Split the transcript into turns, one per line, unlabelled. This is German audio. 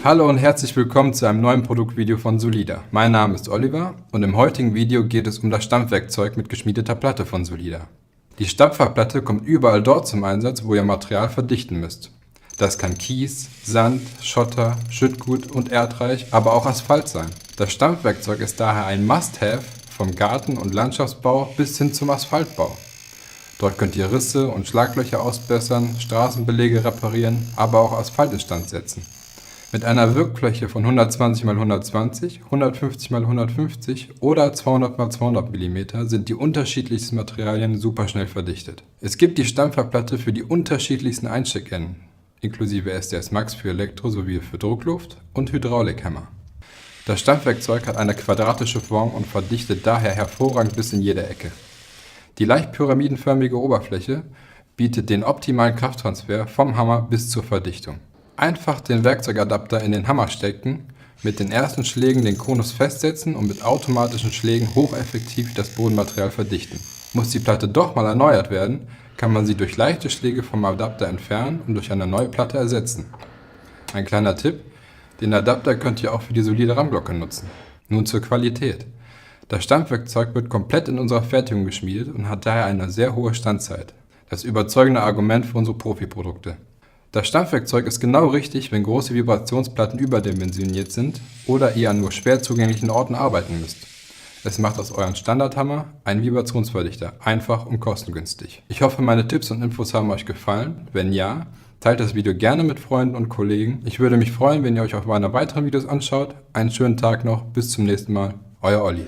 Hallo und herzlich willkommen zu einem neuen Produktvideo von Solida. Mein Name ist Oliver und im heutigen Video geht es um das Stampfwerkzeug mit geschmiedeter Platte von Solida. Die Stampferplatte kommt überall dort zum Einsatz, wo ihr Material verdichten müsst. Das kann Kies, Sand, Schotter, Schüttgut und Erdreich, aber auch Asphalt sein. Das Stampfwerkzeug ist daher ein Must-Have vom Garten- und Landschaftsbau bis hin zum Asphaltbau. Dort könnt ihr Risse und Schlaglöcher ausbessern, Straßenbeläge reparieren, aber auch Asphalt instand setzen. Mit einer Wirkfläche von 120 x 120, 150 x 150 oder 200 x 200 mm sind die unterschiedlichsten Materialien super schnell verdichtet. Es gibt die Stampferplatte für die unterschiedlichsten Einsteckenden, inklusive SDS Max für Elektro sowie für Druckluft und Hydraulikhämmer. Das Stampfwerkzeug hat eine quadratische Form und verdichtet daher hervorragend bis in jede Ecke. Die leicht pyramidenförmige Oberfläche bietet den optimalen Krafttransfer vom Hammer bis zur Verdichtung. Einfach den Werkzeugadapter in den Hammer stecken, mit den ersten Schlägen den Konus festsetzen und mit automatischen Schlägen hocheffektiv das Bodenmaterial verdichten. Muss die Platte doch mal erneuert werden, kann man sie durch leichte Schläge vom Adapter entfernen und durch eine neue Platte ersetzen. Ein kleiner Tipp: Den Adapter könnt ihr auch für die solide RAM-Glocke nutzen. Nun zur Qualität. Das Stampfwerkzeug wird komplett in unserer Fertigung geschmiedet und hat daher eine sehr hohe Standzeit. Das überzeugende Argument für unsere Profiprodukte. Das Stampfwerkzeug ist genau richtig, wenn große Vibrationsplatten überdimensioniert sind oder ihr an nur schwer zugänglichen Orten arbeiten müsst. Es macht aus eurem Standardhammer einen Vibrationsverdichter, einfach und kostengünstig. Ich hoffe, meine Tipps und Infos haben euch gefallen. Wenn ja, teilt das Video gerne mit Freunden und Kollegen. Ich würde mich freuen, wenn ihr euch auch meine weiteren Videos anschaut. Einen schönen Tag noch, bis zum nächsten Mal. Euer Olli.